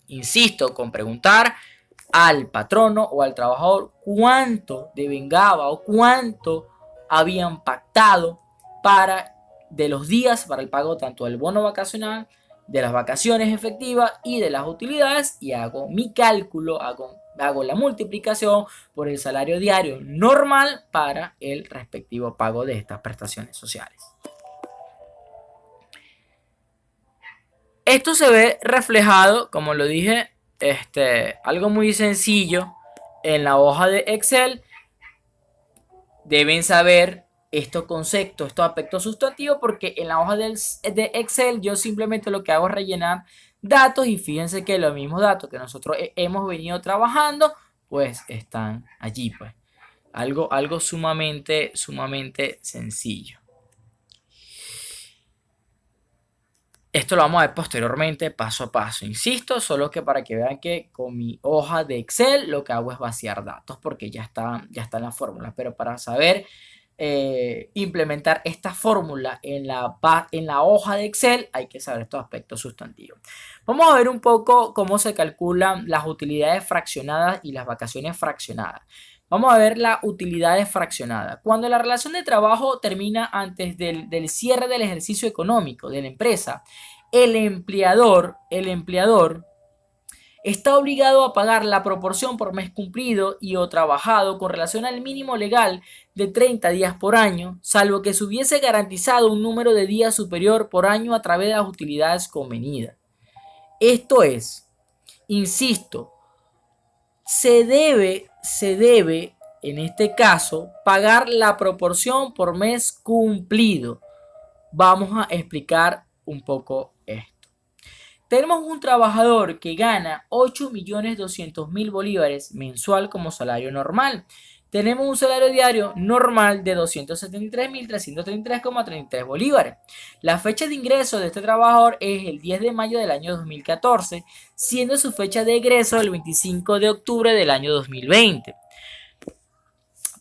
insisto, con preguntar al patrono o al trabajador cuánto devengaba o cuánto habían pactado de los días para el pago tanto del bono vacacional, de las vacaciones efectivas y de las utilidades, y hago mi cálculo, hago la multiplicación por el salario diario normal para el respectivo pago de estas prestaciones sociales. Esto se ve reflejado, como lo dije, algo muy sencillo en la hoja de Excel. Deben saber estos conceptos, estos aspectos sustantivos, porque en la hoja de Excel yo simplemente lo que hago es rellenar datos, y fíjense que los mismos datos que nosotros hemos venido trabajando pues están allí, pues algo sumamente sencillo. Esto lo vamos a ver posteriormente, paso a paso. Insisto, solo que para que vean que con mi hoja de Excel lo que hago es vaciar datos, porque ya están las fórmulas. Pero para saber implementar esta fórmula en la hoja de Excel, hay que saber estos aspectos sustantivos. Vamos a ver un poco cómo se calculan las utilidades fraccionadas y las vacaciones fraccionadas. Vamos a ver las utilidades fraccionadas. Cuando la relación de trabajo termina antes del cierre del ejercicio económico de la empresa, el empleador está obligado a pagar la proporción por mes cumplido y o trabajado con relación al mínimo legal de 30 días por año, salvo que se hubiese garantizado un número de días superior por año a través de las utilidades convenidas. Esto es, insisto, se debe en este caso pagar la proporción por mes cumplido. Vamos a explicar un poco esto. Tenemos un trabajador que gana 8.200.000 bolívares mensual como salario normal. Tenemos un salario diario normal de 273.333,33 bolívares. La fecha de ingreso de este trabajador es el 10 de mayo del año 2014, siendo su fecha de egreso el 25 de octubre del año 2020.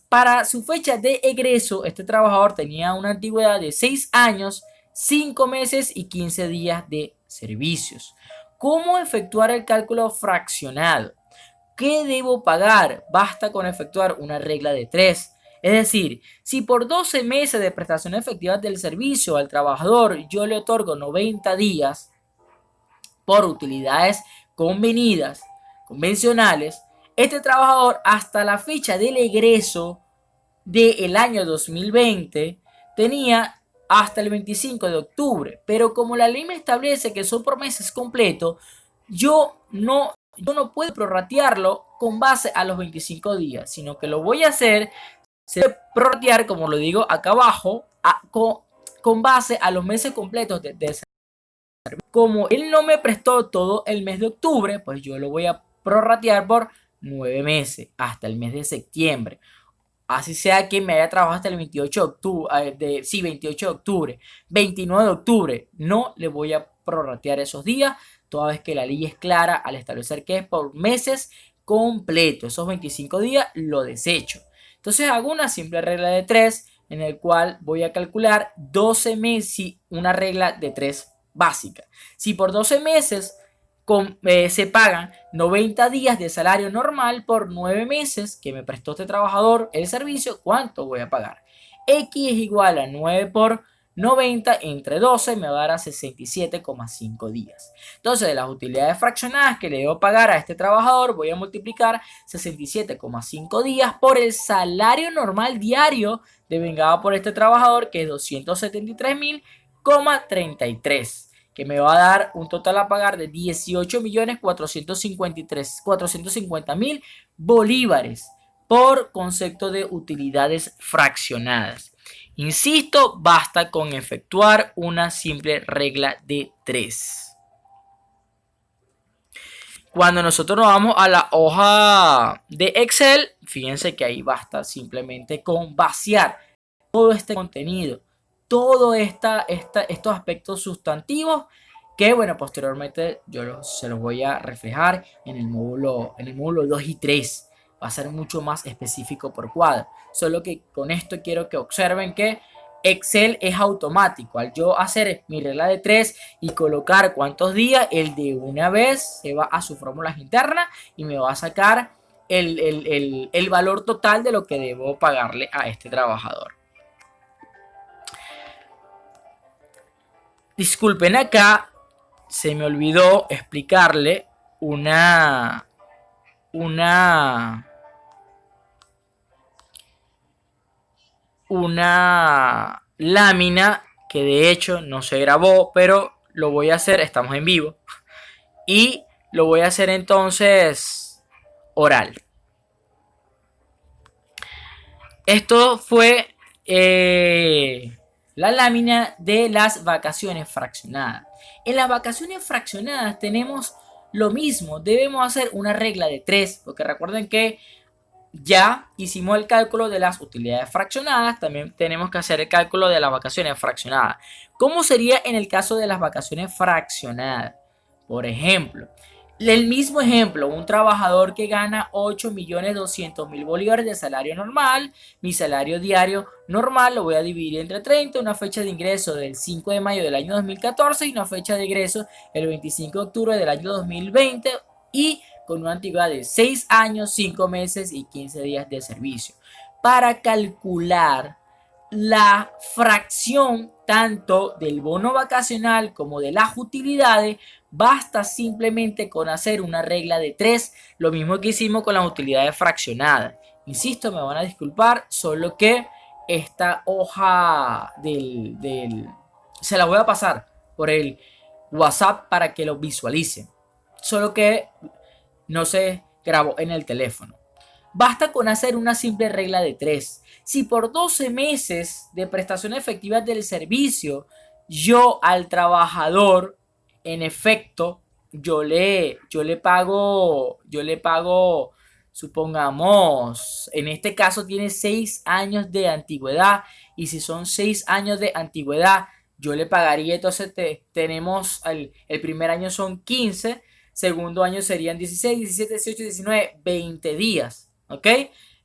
Para su fecha de egreso, este trabajador tenía una antigüedad de 6 años, 5 meses y 15 días de servicios. ¿Cómo efectuar el cálculo fraccionado? ¿Qué debo pagar? Basta con efectuar una regla de 3. Es decir, si por 12 meses de prestación efectiva del servicio al trabajador yo le otorgo 90 días por utilidades convencionales, este trabajador hasta la fecha del egreso del año 2020 tenía hasta el 25 de octubre, pero como la ley me establece que son por meses completos, yo no puedo prorratearlo con base a los 25 días, sino que lo voy a hacer, se debe prorratear, como lo digo acá abajo, con base a los meses completos de Como él no me prestó todo el mes de octubre, pues yo lo voy a prorratear por 9 meses, hasta el mes de septiembre. Así sea que me haya trabajado hasta el 28 de octubre, 28 de octubre, 29 de octubre, no le voy a prorratear esos días, toda vez que la ley es clara al establecer que es por meses completos. Esos 25 días lo desecho. Entonces hago una simple regla de 3 en el cual voy a calcular 12 meses, una regla de 3 básica. Si por 12 meses se pagan 90 días de salario normal por 9 meses que me prestó este trabajador el servicio, ¿cuánto voy a pagar? X es igual a 9 por 90 entre 12 me va a dar a 67,5 días. Entonces, de las utilidades fraccionadas que le debo pagar a este trabajador, voy a multiplicar 67,5 días por el salario normal diario devengado por este trabajador, que es 273.033, que me va a dar un total a pagar de 18.450.000 bolívares por concepto de utilidades fraccionadas. Insisto, basta con efectuar una simple regla de 3. Cuando nosotros nos vamos a la hoja de Excel, fíjense que ahí basta simplemente con vaciar todo este contenido, todos estos aspectos sustantivos que, bueno, posteriormente yo se los voy a reflejar en el módulo 2 y 3. Va a ser mucho más específico por cuadro. Solo que con esto quiero que observen que Excel es automático. Al yo hacer mi regla de 3 y colocar cuántos días, él de una vez se va a sus fórmulas internas y me va a sacar el valor total de lo que debo pagarle a este trabajador. Disculpen, acá se me olvidó explicarle una lámina que de hecho no se grabó, pero lo voy a hacer, estamos en vivo, y lo voy a hacer entonces oral. Esto fue la lámina de las vacaciones fraccionadas. En las vacaciones fraccionadas tenemos lo mismo, debemos hacer una regla de 3, porque recuerden que ya hicimos el cálculo de las utilidades fraccionadas, también tenemos que hacer el cálculo de las vacaciones fraccionadas. ¿Cómo sería en el caso de las vacaciones fraccionadas? Por ejemplo, el mismo ejemplo, un trabajador que gana 8.200.000 bolívares de salario normal, mi salario diario normal lo voy a dividir entre 30, una fecha de ingreso del 5 de mayo del año 2014 y una fecha de ingreso el 25 de octubre del año 2020 y con una antigüedad de 6 años, 5 meses y 15 días de servicio. Para calcular la fracción tanto del bono vacacional como de las utilidades, basta simplemente con hacer una regla de 3, lo mismo que hicimos con las utilidades fraccionadas. Insisto, me van a disculpar, solo que esta hoja se la voy a pasar por el WhatsApp para que lo visualicen. Solo que no se grabó en el teléfono. Basta con hacer una simple regla de 3. Si por 12 meses de prestación efectiva del servicio, yo al trabajador, en efecto, yo le pago, supongamos, en este caso tiene 6 años de antigüedad, y si son 6 años de antigüedad, yo le pagaría, entonces tenemos, el primer año son 15, segundo año serían 16, 17, 18, 19, 20 días. ¿Ok?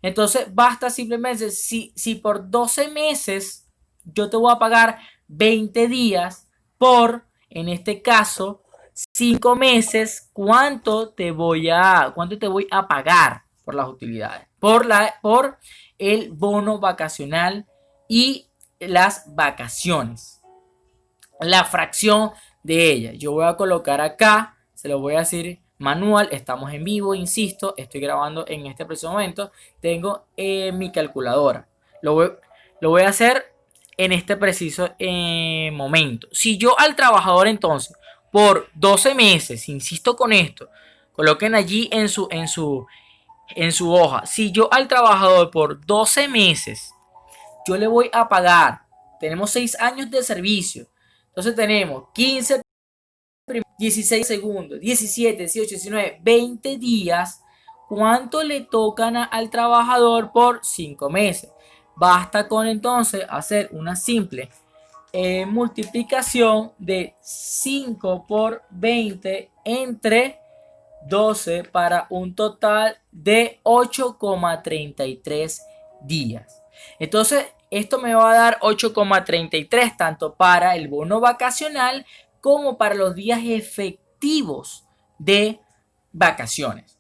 Entonces basta simplemente, si por 12 meses yo te voy a pagar 20 días por, en este caso, 5 meses, ¿cuánto te voy a pagar por las utilidades? Por el bono vacacional y las vacaciones. La fracción de ella. Yo voy a colocar acá, se lo voy a decir manual, estamos en vivo, insisto, estoy grabando en este preciso momento, tengo mi calculadora, lo voy a hacer en este preciso momento. Si yo al trabajador entonces por 12 meses, insisto con esto, coloquen allí en su hoja, si yo al trabajador por 12 meses yo le voy a pagar, tenemos 6 años de servicio, entonces tenemos 15 16 segundos, 17, 18, 19, 20 días. ¿Cuánto le tocan al trabajador por 5 meses? Basta con entonces hacer una simple multiplicación de 5 por 20 entre 12 para un total de 8,33 días. Entonces, esto me va a dar 8,33 tanto para el bono vacacional como para los días efectivos de vacaciones.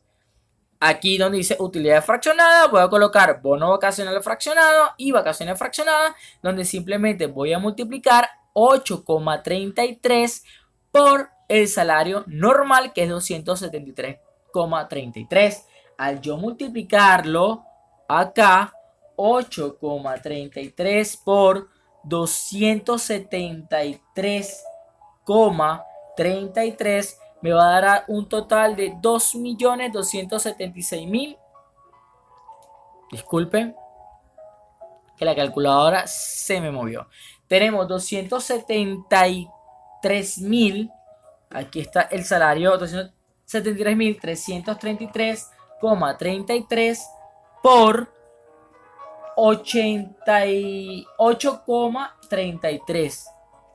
Aquí donde dice utilidad fraccionada, voy a colocar bono vacacional fraccionado y vacaciones fraccionadas, donde simplemente voy a multiplicar 8,33 por el salario normal, que es 273,33. Al yo multiplicarlo acá, 8,33 por 273,33 me va a dar un total de 2.276.000. Disculpen, que la calculadora se me movió. Tenemos 273.000. Aquí está el salario, 273.333,33 por 88,33.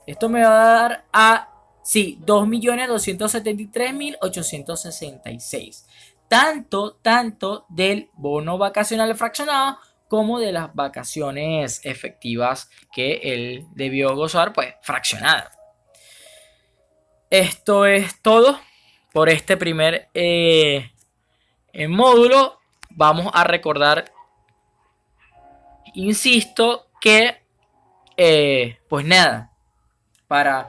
Esto me va a dar a 2.273.866. Tanto del bono vacacional fraccionado como de las vacaciones efectivas que él debió gozar, pues fraccionadas. Esto es todo por este primer módulo. Vamos a recordar, insisto, que pues nada, para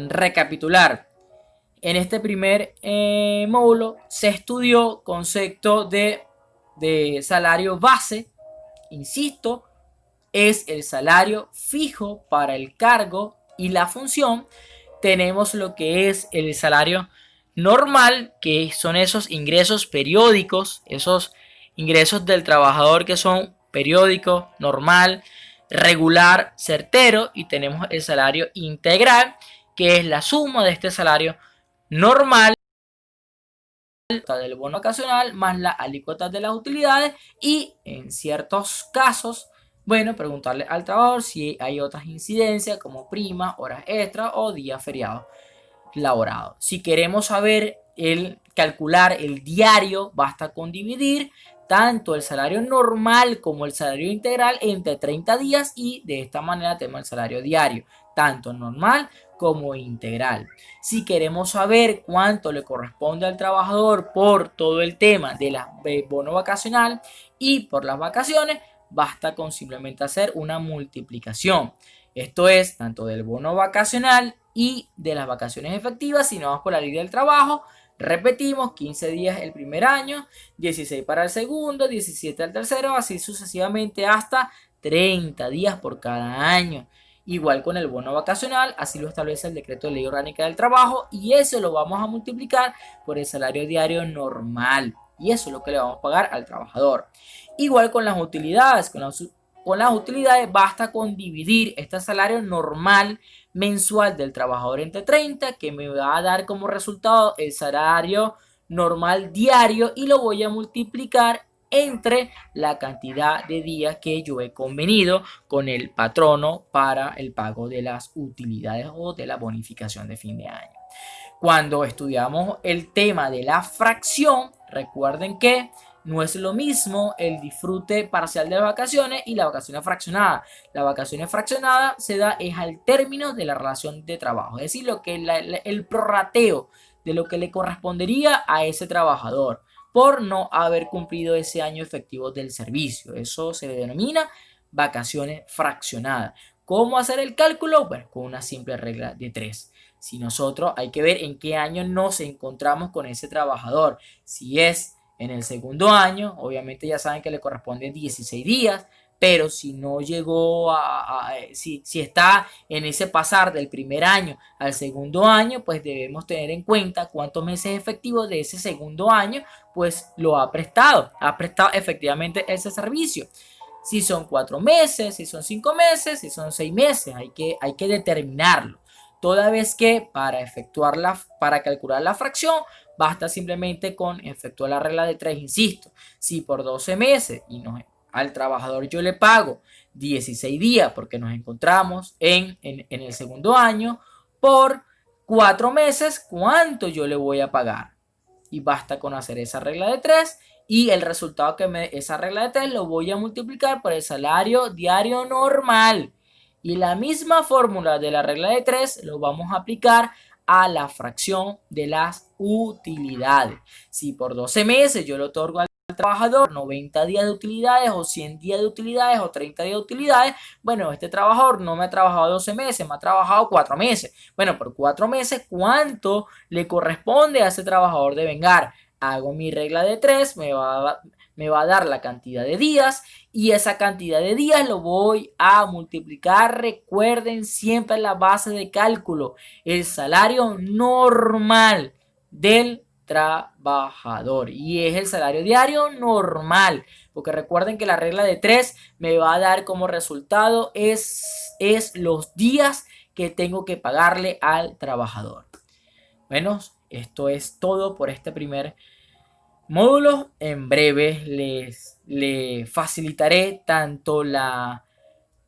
recapitular, en este primer módulo se estudió concepto de salario base. Insisto, es el salario fijo para el cargo y la función. Tenemos lo que es el salario normal, que son esos ingresos periódicos, esos ingresos del trabajador que son periódicos, normal, regular, certero. Y tenemos el salario integral, que es la suma de este salario normal del bono vacacional más la alícuota de las utilidades, y en ciertos casos, bueno, preguntarle al trabajador si hay otras incidencias como prima, horas extras o días feriados laborados. Si queremos saber calcular el diario, basta con dividir tanto el salario normal como el salario integral entre 30 días y de esta manera tenemos el salario diario, tanto normal como integral. Si queremos saber cuánto le corresponde al trabajador por todo el tema del bono vacacional y por las vacaciones, basta con simplemente hacer una multiplicación. Esto es tanto del bono vacacional y de las vacaciones efectivas. Si nos vamos por la ley del trabajo, repetimos: 15 días el primer año, 16 para el segundo, 17 al tercero, así sucesivamente hasta 30 días por cada año. Igual con el bono vacacional, así lo establece el decreto de ley orgánica del trabajo, y eso lo vamos a multiplicar por el salario diario normal, y eso es lo que le vamos a pagar al trabajador. Igual con las utilidades, con las utilidades basta con dividir este salario normal mensual del trabajador entre 30, que me va a dar como resultado el salario normal diario, y lo voy a multiplicar entre la cantidad de días que yo he convenido con el patrono para el pago de las utilidades o de la bonificación de fin de año. Cuando estudiamos el tema de la fracción, recuerden que no es lo mismo el disfrute parcial de las vacaciones y la vacaciones fraccionada. La vacaciones fraccionada se da es al término de la relación de trabajo, es decir, lo que el prorrateo de lo que le correspondería a ese trabajador por no haber cumplido ese año efectivo del servicio. Eso se denomina vacaciones fraccionadas. ¿Cómo hacer el cálculo? Bueno, con una simple regla de 3. Si nosotros hay que ver en qué año nos encontramos con ese trabajador. Si es en el segundo año, obviamente ya saben que le corresponden 16 días, pero si no llegó si está en ese pasar del primer año al segundo año, pues debemos tener en cuenta cuántos meses efectivos de ese segundo año pues lo ha prestado efectivamente ese servicio. Si son 4 meses, si son 5 meses, si son 6 meses, hay que determinarlo. toda vez que para calcular la fracción basta simplemente con efectuar la regla de 3, insisto. Si por 12 meses al trabajador yo le pago 16 días porque nos encontramos en el segundo año, por 4 meses, ¿cuánto yo le voy a pagar? Y basta con hacer esa regla de 3 y el resultado que esa regla de 3 lo voy a multiplicar por el salario diario normal. Y la misma fórmula de la regla de 3 lo vamos a aplicar a la fracción de las utilidades. Si por 12 meses yo le otorgo al trabajador 90 días de utilidades o 100 días de utilidades o 30 días de utilidades, bueno, este trabajador no me ha trabajado 12 meses, me ha trabajado 4 meses. Bueno, por 4 meses, ¿cuánto le corresponde a ese trabajador de vengar? Hago mi regla de 3, me va a dar la cantidad de días y esa cantidad de días lo voy a multiplicar. Recuerden siempre la base de cálculo, el salario normal del trabajador, y es el salario diario normal, porque recuerden que la regla de 3 me va a dar como resultado es los días que tengo que pagarle al trabajador. Bueno, esto es todo por este primer módulo. En breve les facilitaré tanto la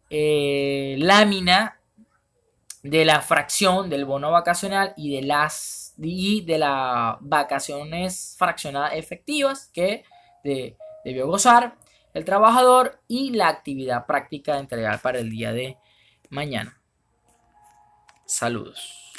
lámina de la fracción del bono vacacional y de las vacaciones fraccionadas efectivas que debió gozar el trabajador, y la actividad práctica de entregar para el día de mañana. Saludos.